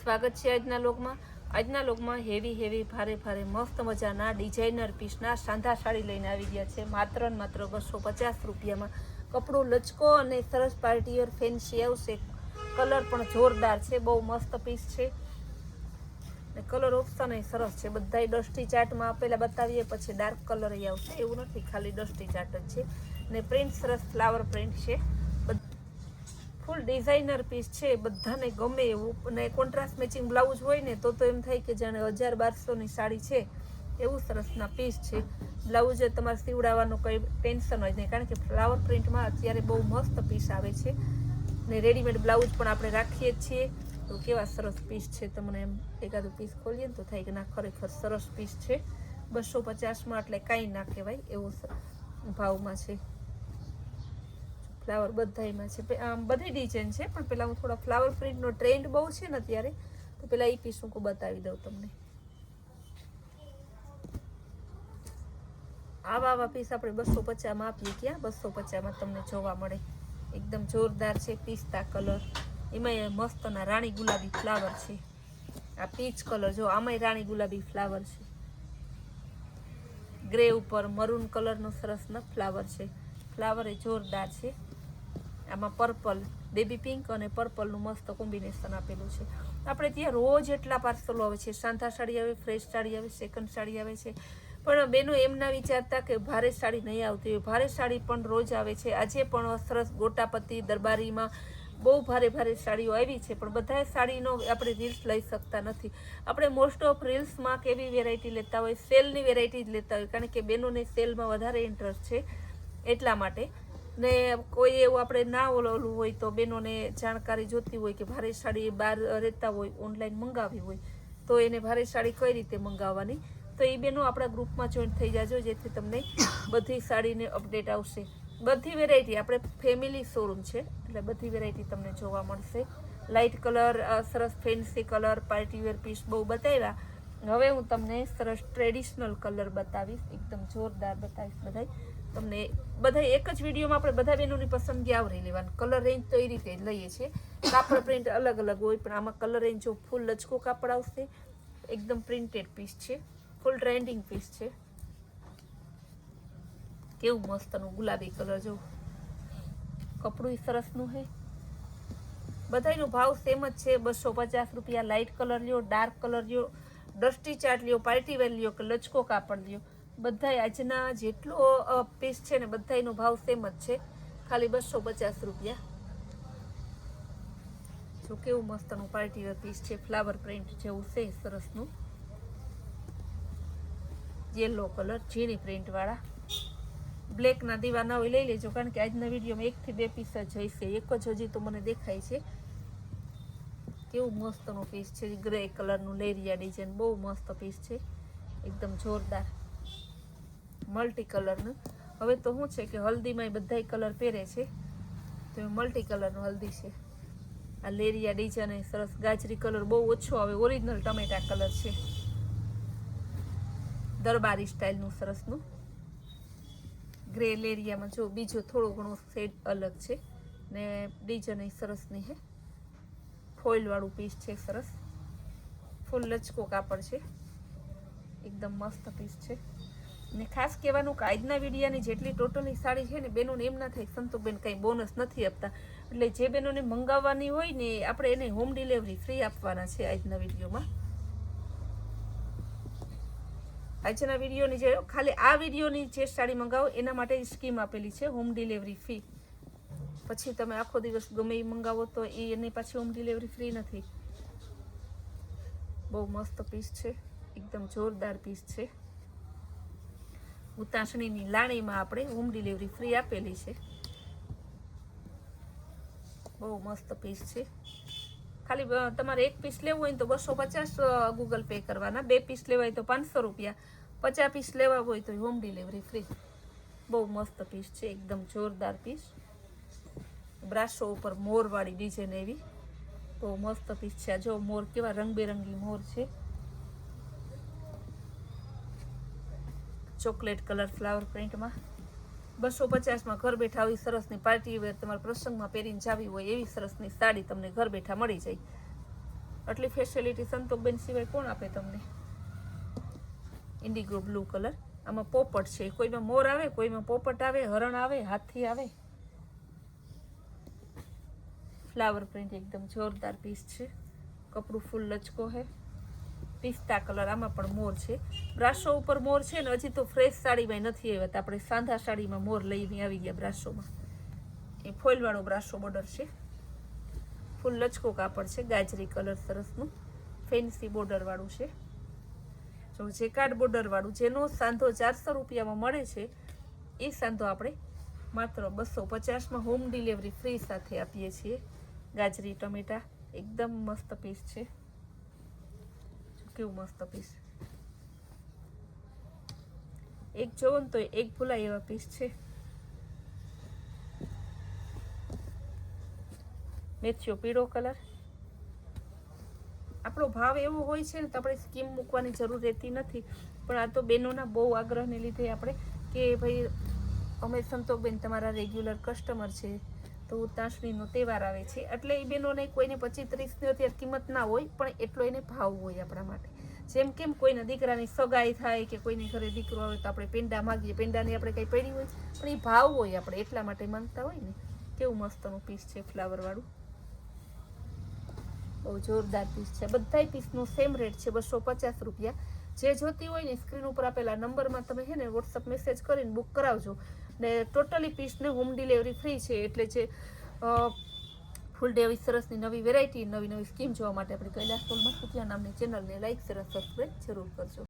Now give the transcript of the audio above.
સ્વાગત છે આજના લોકમાં હેવી ભારે મસ્ત મજાના ડિઝાઇનર પીસના સાંધા સાડી લઈને આવી ગયા છે માત્ર ને માત્ર 250 રૂપિયામાં। કપડો લચકો અને સરસ પાર્ટીવેર ફેન્સી આવશે। કલર પણ જોરદાર છે, બહુ મસ્ત પીસ છે ને કલર ઓપ્શન એ સરસ છે। બધાય ડસ્ટી ચાર્ટમાં પહેલા બતાવીએ પછી ડાર્ક કલર આવશે, એવું નથી ખાલી ડસ્ટી ચાર્ટ જ છે ને પ્રિન્ટ સરસ ફ્લાવર પ્રિન્ટ છે। ફૂલ ડિઝાઇનર પીસ છે, બધાને ગમે એવું અને કોન્ટ્રાસ્ટ મેચિંગ બ્લાઉઝ હોય ને તો એમ થાય કે જાણે 1000-1200ની સાડી છે એવું સરસના પીસ છે। બ્લાઉઝ તમારે સીવડાવવાનું કંઈ ટેન્શન હોય નહીં, કારણ કે ફ્લાવર પ્રિન્ટમાં અત્યારે બહુ મસ્ત પીસ આવે છે ને રેડીમેડ બ્લાઉઝ પણ આપણે રાખીએ જ છીએ। તો કેવા સરસ પીસ છે, તમને એમ એકાદું પીસ ખોલીએ ને તો થાય કે ના ખરેખર સરસ પીસ છે। 250માં એટલે કાંઈ ના કહેવાય એવો ભાવમાં છે। ફ્લાવર બધાયમાં છે, બધી ડિઝાઇન છે પણ પહેલાં હું થોડા ફ્લાવર પ્રિન્ટનો ટ્રેન્ડ બહુ છે ને અત્યારે, તો પહેલાં એ પીસ હું બતાવી દઉં તમને। આવા પીસ આપણે 250માં આપીએ, ક્યાં 250માં તમને જોવા મળે। એકદમ જોરદાર છે, પિસ્તા કલર, એમાંય મસ્તના રાણી ગુલાબી ફ્લાવર છે। આ પીચ કલર જો, આમાંય રાણી ગુલાબી ફ્લાવર છે, ગ્રે ઉપર મરૂન કલરનો સરસના ફ્લાવર છે। ફ્લાવર એ જોરદાર છે। આમાં પર્પલ, બેબી પિંક અને પર્પલનું મસ્ત કોમ્બિનેશન આપેલું છે। આપણે ત્યાં રોજ એટલા પાર્સલો આવે છે, સાંધા સાડી આવે, ફ્રેશ સાડી આવે, સેકન્ડ સાડી આવે છે, પણ બેનો એમ ના વિચારતા કે ભારે સાડી નહીં આવતી હોય, ભારે સાડી પણ રોજ આવે છે। આજે પણ સરસ ગોટાપતિ દરબારીમાં બહુ ભારે સાડીઓ આવી છે, પણ બધા સાડીનો આપણે રીલ્સ લઈ શકતા નથી। આપણે મોસ્ટ ઓફ રીલ્સમાં કેવી વેરાયટી લેતા હોય, સેલની વેરાયટી જ લેતા હોય, કારણ કે બેનોને સેલમાં વધારે ઇન્ટરેસ્ટ છે એટલા માટે। ને કોઈ એવું આપણે ના ઓલું હોય તો બેનોને જાણકારી જોતી હોય કે ભારે સાડી બહાર રહેતા હોય, ઓનલાઈન મંગાવી હોય તો એને ભારે સાડી કઈ રીતે મંગાવવાની, તો એ બેનો આપણા ગ્રુપમાં જોઈન્ટ થઈ જાજો, જેથી તમને બધી સાડીને અપડેટ આવશે। બધી વેરાયટી આપણે ફેમિલી શોરૂમ છે એટલે બધી વેરાયટી તમને જોવા મળશે। લાઇટ કલર, સરસ ફેન્સી કલર, પાર્ટીવેર પીસ બહુ બતાવ્યા। હવે હું તમને સરસ ટ્રેડિશનલ કલર બતાવીશ, એકદમ જોરદાર બતાવીશ બધાય તમને। બધા એક જ વિડીયોમાં આપણે બધા બહેનોની પસંદગી આવરી લેવાની। કલર રેન્જ તો એ રીતે જ લઈએ છીએ, કાપડ પ્રિન્ટ અલગ હોય, પણ આમાં કલર રેન્જ જો ફૂલ લચકો કાપડ આવશે, એકદમ પ્રિન્ટેડ પીસ છે, ફૂલ ટ્રેન્ડિંગ પીસ છે। કેવું મસ્તનું ગુલાબી કલર જો, કપડું સરસનું છે। બધાયનો ભાવ સેમ જ છે, 250 રૂપિયા। લાઇટ કલર લ્યો, ડાર્ક કલર લ્યો, ડસ્ટી ચાર્ટ લ્યો, પાર્ટીવેર લ્યો કે લચકો કાપડ લ્યો, બધાય આજના જેટલો પીસ છે ને બધાયનો ભાવ સેમ જ છે, ખાલી 250 રૂપિયા। જો કેવું મસ્તનું પાર્ટીવેર પીસ છે, ફ્લાવર પ્રિન્ટ જેવું છે સરસનું, યેલો કલર ઝીણી પ્રિન્ટ વાળા। બ્લેકના દીવા ના હોય લઈ લેજો, કારણ કે આજના વિડીયોમાં 1 થી 2 પીસ જ હશે, એક જ હજી તો મને દેખાય છે। કેવું મસ્તનું પીસ છે, ગ્રે કલરનું લેરિયા ડિઝાઇન, બહુ મસ્ત પીસ છે, એકદમ જોરદાર મલ્ટી કલરનું। હવે તો શું છે કે હલ્દીમાં બધાય કલર પહેરે છે, તો મલ્ટી કલરનું હલ્દી છે। આ લેરિયા ડિઝાઇન સરસ, ગાજરી કલર બહુ ઓછો આવે, ઓરિજિનલ ટમેટા કલર છે, દરબારી સ્ટાઇલનું સરસનું ગ્રે લેરિયામાં જો બીજો થોડો ઘણો શેડ અલગ છે ને ડિઝાઇન સરસની છે। ફોઇલ વાળું પીસ છે સરસ, ફૂલ લચકો કાપડ છે, એકદમ મસ્ત પીસ છે। ને ખાસ કહેવાનું કે આજના વિડીયાની જેટલી ટોટલી સાડી છે ને બેનોને એમ ના થાય સંતુબેન કંઈ બોનસ નથી આપતા, એટલે જે બેનોને મંગાવવાની હોય ને આપણે એને હોમ ડિલિવરી ફ્રી આપવાના છે આજના વિડીયોમાં। આજના વિડીયોની જે ખાલી આ વિડીયોની જે સાડી મંગાવો એના માટે સ્કીમ આપેલી છે, હોમ ડિલિવરી ફી। પછી તમે આખો દિવસ ગમે એ મંગાવો તો એની પાછી હોમ ડિલિવરી ફ્રી નથી। બહુ મસ્ત પીસ છે, એકદમ જોરદાર પીસ છે। ઉતાસણીની લાણીમાં આપણે હોમ ડિલિવરી ફ્રી આપેલી છે, બહુ મસ્ત પીસ છે। ખાલી તમારે એક પીસ લેવું હોય તો 250 ગૂગલ પે કરવાના, 2 પીસ લેવા હોય તો 500 રૂપિયા, 50 પીસ લેવા હોય તો હોમ ડિલિવરી ફ્રી। બહુ મસ્ત પીસ છે, એકદમ જોરદાર પીસ। બ્રાસો ઉપર મોરવાળી ડિઝાઇન એવી બહુ મસ્ત પીસ છે। જો મોર કેવા રંગબેરંગી મોર છે, ચોકલેટ કલર ફ્લાવર પ્રિન્ટમાં। 250માં ઘર બેઠા આવી સરસની પાર્ટી વેર તમારા પ્રસંગમાં પહેરીને જાવી હોય એવી સરસની સાડી તમને ઘર બેઠા મળી જાય। આટલી ફેસિલિટી સંતોકબેન સિવાય કોણ આપે તમને? ઇન્ડિગો બ્લુ કલર, આમાં પોપટ છે, કોઈમાં મોર આવે, કોઈમાં પોપટ આવે, હરણ આવે, હાથી આવે. ફ્લાવર પ્રિન્ટ એકદમ જોરદાર પીસ છે, કપડું ફૂલ લચકો છે. પિસ્તા કલર, આમાં પણ મોર છે, બ્રાસો ઉપર મોર છે ને. હજી તો ફ્રેશ સાડીમાં નથી આવ્યા, તો આપણે સાંધા સાડીમાં મોર લઈને આવી ગયા બ્રાસોમાં. એ ફોઇલવાળો બ્રાસો બોર્ડર છે, ફૂલ લચકો કાપડ છે, ગાજરી કલર સરસનું ફેન્સી બોર્ડર વાળું છે. જો જેકાર્ડ બોર્ડર વાળું, જેનો સાંધો 400 રૂપિયામાં મળે છે, એ સાંધો આપણે માત્ર 250માં હોમ ડિલિવરી ફ્રી સાથે આપીએ છીએ. ગાજરી ટમેટા એકદમ મસ્ત પીસ છે, કેવું મસ્ત પીસ, એક જોવો ને તો એક ભૂલાય એવા પીસ છે. મેથીઓ પીળો કલર, આપણો ભાવ એવો હોય છે ને તો આપણે સ્કીમ મૂકવાની જરૂર રહેતી નથી, પણ આ તો બેનોના બહુ આગ્રહને લીધે આપણે કે ભાઈ અમે સંતોકબેન તમારા રેગ્યુલર કસ્ટમર છે, તો ઉતાસણીનો તહેવાર આવે છે એટલે એ બેનોને કોઈને 25-30ની અત્યારે કિંમત ના હોય, પણ એટલો એને ભાવ હોય આપણા માટે. જેમ કેમ કોઈના દીકરાની સગાઈ થાય કે કોઈની ઘરે દીકરો આવે તો આપણે પેંડા માગીએ, પેંડાની આપણે કંઈ પડી હોય પણ એ ભાવ હોય, આપણે એટલા માટે માંગતા હોય ને. કેવું મસ્તનું પીસ છે ફ્લાવરવાળું, બહુ જોરદાર પીસ છે. બધાય પીસનો સેમ રેટ છે, 250 રૂપિયા. જે જોતી હોય ને સ્ક્રીન ઉપર આપેલા નંબરમાં તમે છે ને વોટ્સઅપ મેસેજ કરીને બુક કરાવજો, ને ટોટલી પીસને હોમ ડિલિવરી ફ્રી છે. એટલે જે ફૂલ ડે આવી સરસની નવી વેરાયટી, નવી સ્કીમ જોવા માટે આપણે કૈલાસ સોલ માસુતિયા નામની ચેનલને લાઈક, શેર, સબસ્ક્રાઈબ જરૂર કરજો.